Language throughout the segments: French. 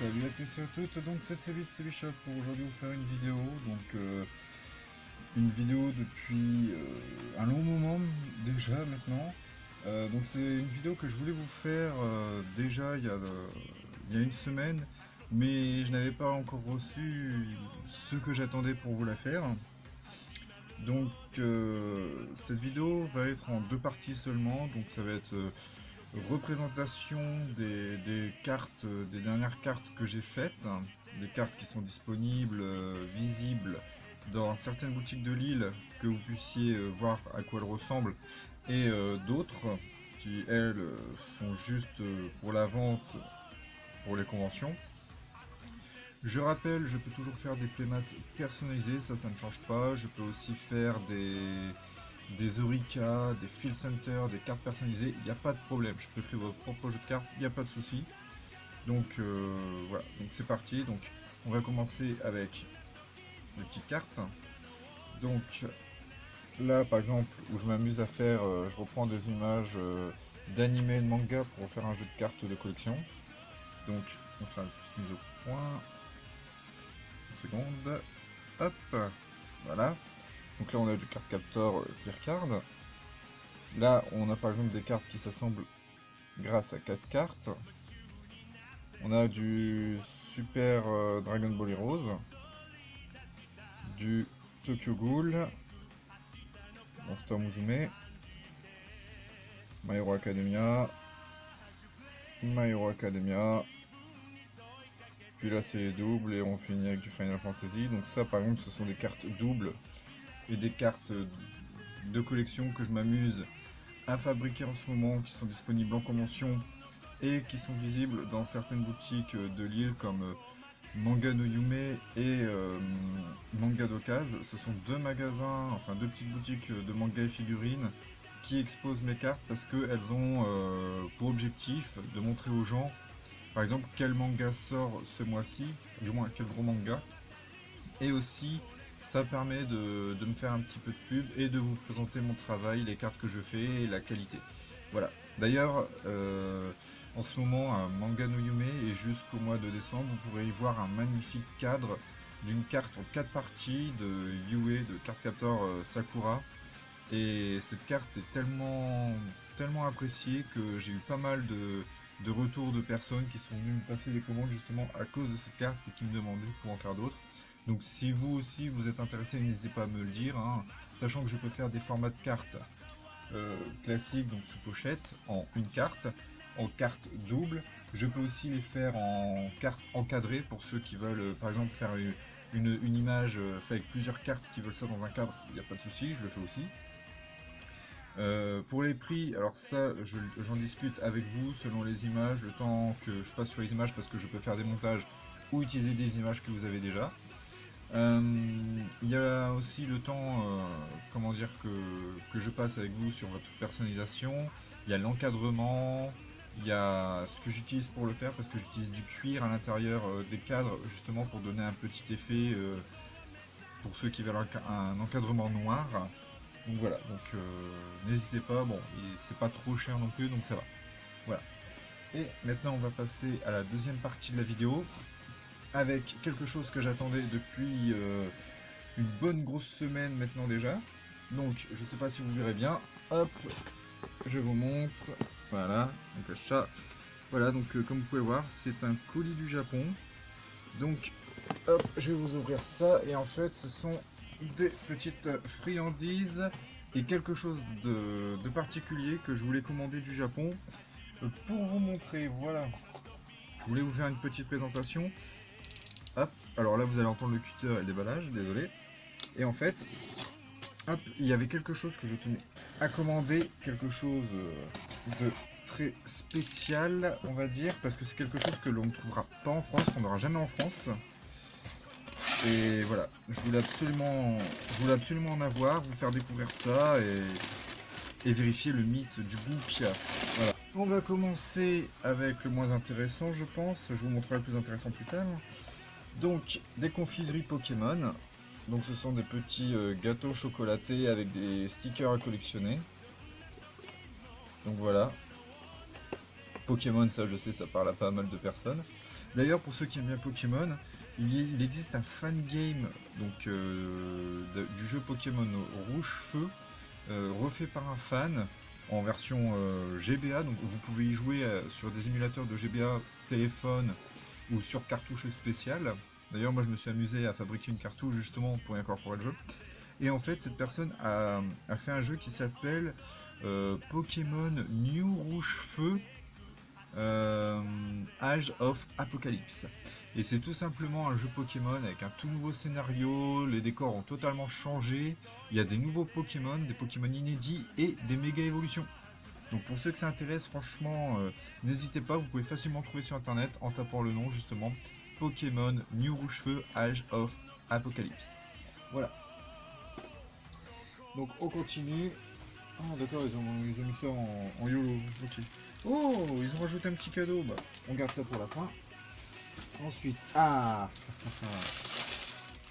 Salut à tous et à toutes, donc c'est Cévit Shop pour aujourd'hui vous faire une vidéo, une vidéo depuis un long moment déjà maintenant. Donc c'est une vidéo que je voulais vous faire déjà il y a une semaine, mais je n'avais pas encore reçu ce que j'attendais pour vous la faire. Donc cette vidéo va être en deux parties seulement, donc ça va être représentation des cartes, des dernières cartes que j'ai faites, des cartes qui sont disponibles, visibles dans certaines boutiques de Lille, que vous puissiez voir à quoi elles ressemblent, et d'autres qui elles sont juste pour la vente, pour les conventions. Je rappelle, je peux toujours faire des playmats personnalisés, ça ne change pas. Je peux aussi faire des Orica, des Field Center, des cartes personnalisées, il n'y a pas de problème. Je peux créer votre propre jeu de cartes, il n'y a pas de souci. Donc voilà, donc c'est parti. Donc on va commencer avec les petites cartes. Donc là par exemple, où je m'amuse à faire, je reprends des images d'anime et de manga pour faire un jeu de cartes de collection. Donc on fait une petite mise au point. Une seconde. Hop, voilà. Donc là on a du card captor clear card. Là on a par exemple des cartes qui s'assemblent grâce à 4 cartes. On a du Super Dragon Ball Heroes, du Tokyo Ghoul, Monster Musume, My Hero Academia, My Hero Academia, puis là c'est les doubles et on finit avec du Final Fantasy. Donc ça par exemple ce sont des cartes doubles et des cartes de collection que je m'amuse à fabriquer en ce moment, qui sont disponibles en convention et qui sont visibles dans certaines boutiques de Lille comme Manga no Yume et Manga d'Ocase. Ce sont deux magasins, enfin deux petites boutiques de manga et figurines qui exposent mes cartes parce qu'elles ont pour objectif de montrer aux gens, par exemple, quel manga sort ce mois-ci, du moins quel gros manga, et aussi ça permet de me faire un petit peu de pub et de vous présenter mon travail, les cartes que je fais et la qualité. Voilà. D'ailleurs, en ce moment, à Manga no Yume et jusqu'au mois de décembre, vous pourrez y voir un magnifique cadre d'une carte en 4 parties de Yue, de Card Captor Sakura. Et cette carte est tellement appréciée que j'ai eu pas mal de retours de personnes qui sont venues me passer des commandes justement à cause de cette carte et qui me demandaient pour en faire d'autres. Donc si vous aussi vous êtes intéressé, n'hésitez pas à me le dire, hein, sachant que je peux faire des formats de cartes classiques, donc sous pochette, en une carte, en carte double. Je peux aussi les faire en carte encadrée pour ceux qui veulent par exemple faire une image faite avec plusieurs cartes qui veulent ça dans un cadre, il n'y a pas de souci, je le fais aussi. Pour les prix, alors ça j'en discute avec vous selon les images, le temps que je passe sur les images parce que je peux faire des montages ou utiliser des images que vous avez déjà. Il y a aussi le temps, comment dire, que je passe avec vous sur votre personnalisation. Il y a l'encadrement, il y a ce que j'utilise pour le faire parce que j'utilise du cuir à l'intérieur des cadres justement pour donner un petit effet pour ceux qui veulent un encadrement noir. Donc voilà, donc n'hésitez pas, bon, c'est pas trop cher non plus, donc ça va. Voilà. Et maintenant on va passer à la deuxième partie de la vidéo, avec quelque chose que j'attendais depuis une bonne grosse semaine maintenant déjà. Donc je sais pas si vous verrez bien, hop, je vous montre, voilà, donc le chat. Voilà, donc comme vous pouvez voir, c'est un colis du Japon. Donc hop, je vais vous ouvrir ça, et en fait ce sont des petites friandises et quelque chose de particulier que je voulais commander du Japon pour vous montrer. Voilà, je voulais vous faire une petite présentation. Hop, alors là vous allez entendre le cutter et le déballage, désolé. Et en fait, hop, il y avait quelque chose que je tenais à commander, quelque chose de très spécial, on va dire, parce que c'est quelque chose que l'on ne trouvera pas en France, qu'on n'aura jamais en France. Et voilà, je voulais absolument en avoir, vous faire découvrir ça et vérifier le mythe du goût qu'il y a. Voilà. On va commencer avec le moins intéressant, je pense. Je vous montrerai le plus intéressant plus tard. Donc, des confiseries Pokémon. Donc, ce sont des petits gâteaux chocolatés avec des stickers à collectionner. Donc voilà. Pokémon, ça je sais, ça parle à pas mal de personnes. D'ailleurs, pour ceux qui aiment bien Pokémon, il existe un fan game donc, du jeu Pokémon Rouge Feu, refait par un fan en version GBA. Donc vous pouvez y jouer sur des émulateurs de GBA téléphone ou sur cartouche spéciale. D'ailleurs, moi je me suis amusé à fabriquer une cartouche justement pour incorporer le jeu. Et en fait, cette personne a fait un jeu qui s'appelle Pokémon New Rouge Feu Age of Apocalypse. Et c'est tout simplement un jeu Pokémon avec un tout nouveau scénario, les décors ont totalement changé, il y a des nouveaux Pokémon, des Pokémon inédits et des méga évolutions. Donc pour ceux que ça intéresse, franchement, n'hésitez pas, vous pouvez facilement trouver sur internet en tapant le nom justement Pokémon New Rouge Feu Age of Apocalypse. Voilà. Donc on continue. Ah d'accord, ils ont mis ça en YOLO. Ok. Oh, ils ont rajouté un petit cadeau. Bah, on garde ça pour la fin. Ensuite, ah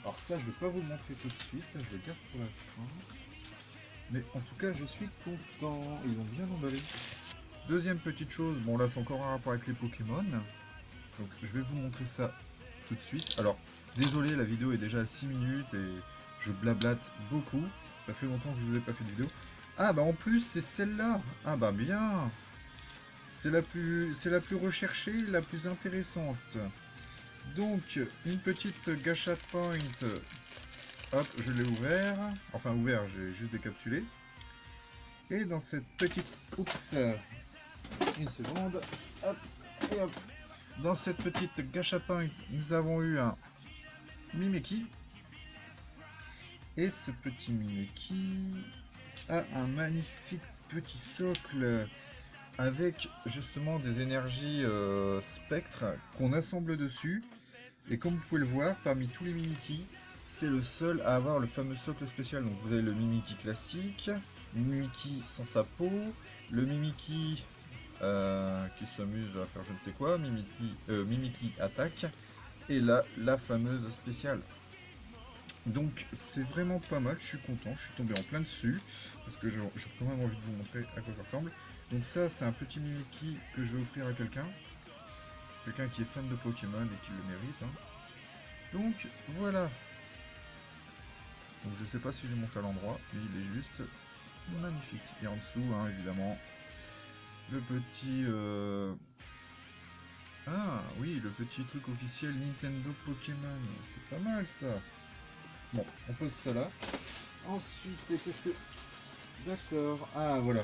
alors ça, je vais pas vous le montrer tout de suite. Ça, je le garde pour la fin. Mais en tout cas, je suis content. Ils l'ont bien emballé. Deuxième petite chose. Bon, là, c'est encore un rapport avec les Pokémon. Donc, je vais vous montrer ça tout de suite. Alors, désolé, la vidéo est déjà à 6 minutes et je blablate beaucoup. Ça fait longtemps que je vous ai pas fait de vidéo. Ah bah en plus c'est celle-là. Ah bah bien. C'est la plus recherchée, la plus intéressante. Donc une petite gacha point. Hop, je l'ai ouvert. Enfin ouvert, j'ai juste décapsulé. Et dans cette petite... Oups. Une seconde. Hop. Et hop. Dans cette petite gacha point, nous avons eu un Mimeki. Et ce petit Mimeki a un magnifique petit socle avec justement des énergies spectres qu'on assemble dessus. Et comme vous pouvez le voir, parmi tous les Mimikis, c'est le seul à avoir le fameux socle spécial. Donc vous avez le Mimiki classique, le Mimiki sans sa peau, le Mimiki qui s'amuse à faire je ne sais quoi, Mimiki attaque, et là la fameuse spéciale. Donc c'est vraiment pas mal, je suis content, je suis tombé en plein dessus, parce que j'ai quand même envie de vous montrer à quoi ça ressemble. Donc ça c'est un petit Mimiki que je vais offrir à quelqu'un qui est fan de Pokémon et qui le mérite. Hein. Donc voilà. Donc je sais pas si je monte à l'endroit, mais il est juste magnifique. Et en dessous, hein, évidemment, le petit... Ah oui, le petit truc officiel Nintendo Pokémon, c'est pas mal ça. Bon, on pose ça là. Ensuite, qu'est-ce que... D'accord. Ah, voilà.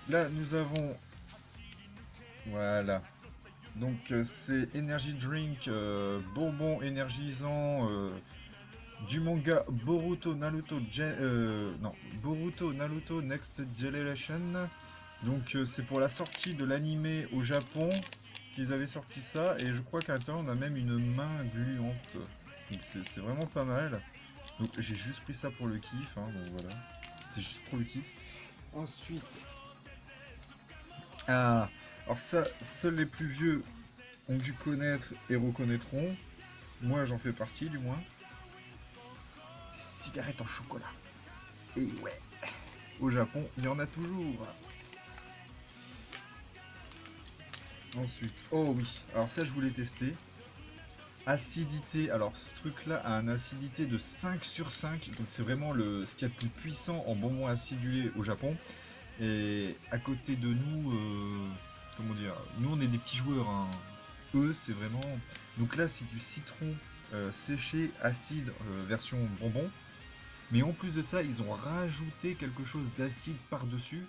Là, nous avons... Voilà. Donc, c'est Energy Drink, bonbon énergisant du manga Boruto Naruto... non, Boruto Naruto Next Generation. Donc, c'est pour la sortie de l'anime au Japon qu'ils avaient sorti ça. Et je crois qu'à l'intérieur, on a même une main gluante. Donc c'est vraiment pas mal. Donc j'ai juste pris ça pour le kiff, hein, donc voilà. C'était juste pour le kiff. Ensuite... Ah, alors ça, seuls les plus vieux ont dû connaître et reconnaîtront. Moi j'en fais partie du moins. Des cigarettes en chocolat. Et ouais, au Japon, il y en a toujours. Ensuite, oh oui, alors ça je voulais tester. Acidité, alors ce truc là a une acidité de 5 sur 5, donc c'est vraiment ce qu'il y a de plus puissant en bonbons acidulés au Japon. Et à côté de nous, comment dire, nous on est des petits joueurs, hein. Eux c'est vraiment... Donc là c'est du citron séché acide version bonbon. Mais en plus de ça ils ont rajouté quelque chose d'acide par dessus.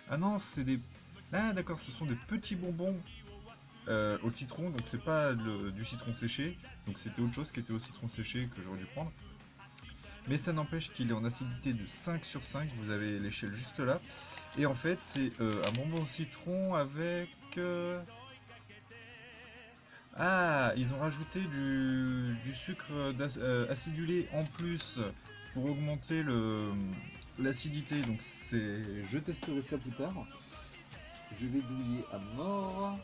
Ah non, c'est des... Ah d'accord, ce sont des petits bonbons au citron, donc c'est pas du citron séché, donc c'était autre chose qui était au citron séché que j'aurais dû prendre. Mais ça n'empêche qu'il est en acidité de 5 sur 5, vous avez l'échelle juste là. Et en fait c'est un bonbon au citron avec... Ah, ils ont rajouté du sucre acidulé en plus pour augmenter l'acidité, donc je testerai ça plus tard. Je vais douiller à mort.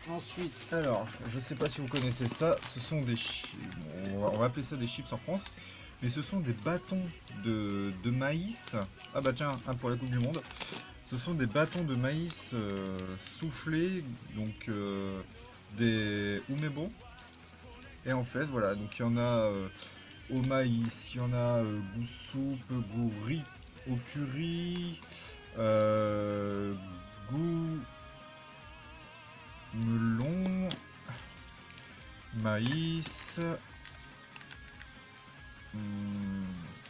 Ensuite, alors, je sais pas si vous connaissez ça, ce sont des chips, on va appeler ça des chips en France, mais ce sont des bâtons de maïs. Ah bah tiens, un pour la Coupe du Monde. Ce sont des bâtons de maïs soufflés, donc des umebo. Et en fait, voilà, donc il y en a au maïs, il y en a goût soupe, goût riz au curry, goût melon, maïs.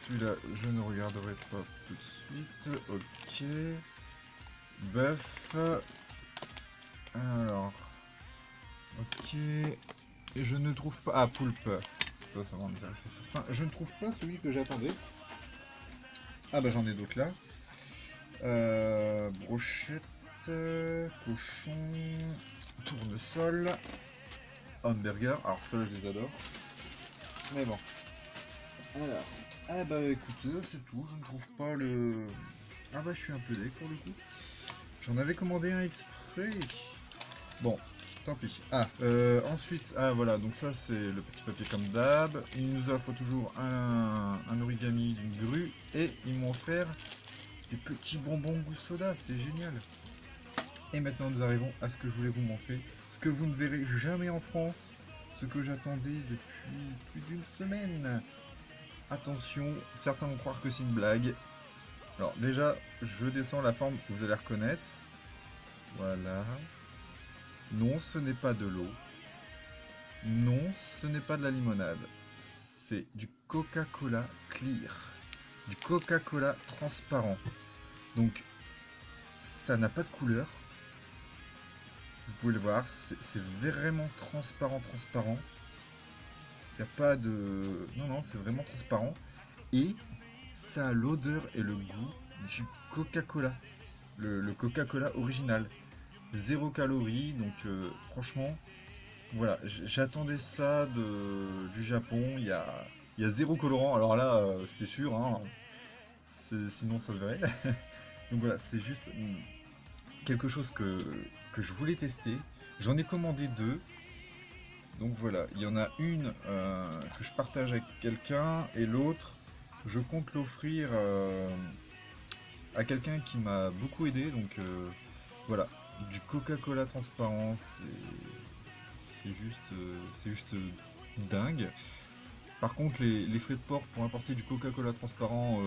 Celui-là, je ne regarderai pas tout de suite. Ok. Bœuf. Alors. Ok. Et je ne trouve pas... Ah, poulpe. Ça va m'intéresser certain. Je ne trouve pas celui que j'attendais. Ah bah j'en ai d'autres là. Brochette. Cochon. Tournesol. Hamburger. Alors ceux-là, je les adore. Mais bon. Alors. Ah bah écoutez, c'est tout. Je ne trouve pas le... Ah bah je suis un peu deg pour le coup. J'en avais commandé un exprès. Bon, tant pis. Ah, ensuite, ah voilà, donc ça c'est le petit papier comme d'hab. Ils nous offrent toujours un origami d'une grue et ils m'ont offert des petits bonbons goût soda, c'est génial. Et maintenant nous arrivons à ce que je voulais vous montrer, ce que vous ne verrez jamais en France, ce que j'attendais depuis plus d'une semaine. Attention, certains vont croire que c'est une blague. Alors déjà, je descends la forme que vous allez reconnaître. Voilà. Non, ce n'est pas de l'eau. Non, ce n'est pas de la limonade. C'est du Coca-Cola Clear. Du Coca-Cola transparent. Donc, ça n'a pas de couleur. Vous pouvez le voir, c'est vraiment transparent. Il n'y a pas de... Non, c'est vraiment transparent. Et ça a l'odeur et le goût du Coca-Cola. Le Coca-Cola original. 0 calories, donc franchement, voilà, j'attendais ça du Japon. Il y a 0 colorant, alors là, c'est sûr, hein, sinon ça se verrait. Donc voilà, c'est juste quelque chose que je voulais tester. J'en ai commandé 2. Donc voilà, il y en a une que je partage avec quelqu'un et l'autre, je compte l'offrir à quelqu'un qui m'a beaucoup aidé. Donc voilà, du Coca-Cola transparent, c'est juste dingue. Par contre, les frais de port pour importer du Coca-Cola transparent,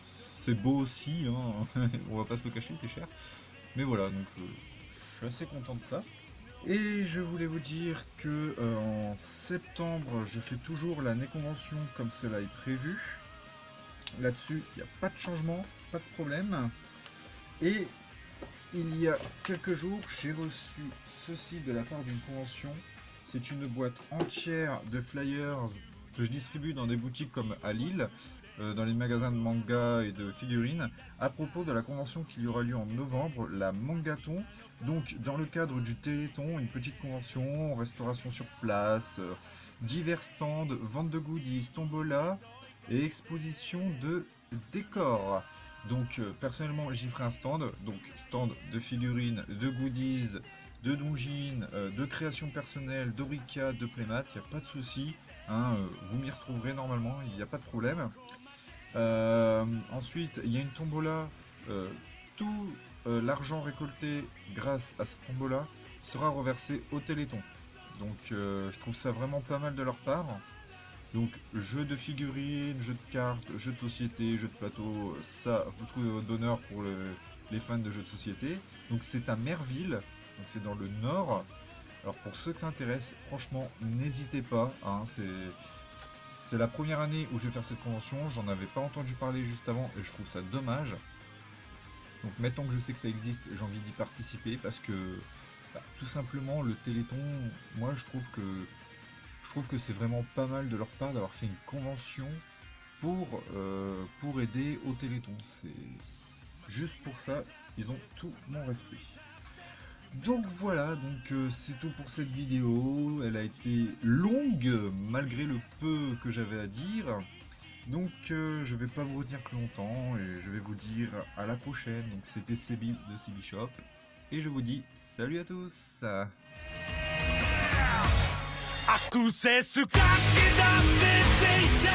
c'est beau aussi, hein. On va pas se le cacher, c'est cher. Mais voilà, donc je suis assez content de ça. Et je voulais vous dire que en septembre, je fais toujours la Né-Convention comme cela est prévu. Là-dessus, il n'y a pas de changement, pas de problème. Et il y a quelques jours, j'ai reçu ceci de la part d'une convention. C'est une boîte entière de flyers que je distribue dans des boutiques comme à Lille, dans les magasins de manga et de figurines, à propos de la convention qui aura lieu en novembre, la Mangaton. Donc dans le cadre du Téléthon, une petite convention, restauration sur place, divers stands, vente de goodies, tombola et exposition de décors. Donc personnellement j'y ferai un stand, donc stand de figurines, de goodies, de donjins, de création personnelle, d'orica, de playmat, il n'y a pas de souci, hein, vous m'y retrouverez normalement, il n'y a pas de problème. Ensuite il y a une tombola, tout l'argent récolté grâce à cette tombola sera reversé au Téléthon. Donc je trouve ça vraiment pas mal de leur part. Donc jeux de figurines, jeux de cartes, jeux de société, jeux de plateau, ça vous trouvez votre bonheur pour les fans de jeux de société. Donc c'est à Merville, donc c'est dans le nord. Alors pour ceux que ça intéresse, franchement n'hésitez pas, hein, c'est la première année où je vais faire cette convention, j'en avais pas entendu parler juste avant et je trouve ça dommage. Donc maintenant que je sais que ça existe, j'ai envie d'y participer parce que tout simplement le Téléthon, moi je trouve que c'est vraiment pas mal de leur part d'avoir fait une convention pour aider au Téléthon. C'est juste pour ça, ils ont tout mon respect. Donc voilà, donc c'est tout pour cette vidéo. Elle a été longue malgré le peu que j'avais à dire. Donc je vais pas vous retenir plus longtemps et je vais vous dire à la prochaine. Donc c'était Sebi de Sebi Shop et je vous dis salut à tous. アクセス書き出せていた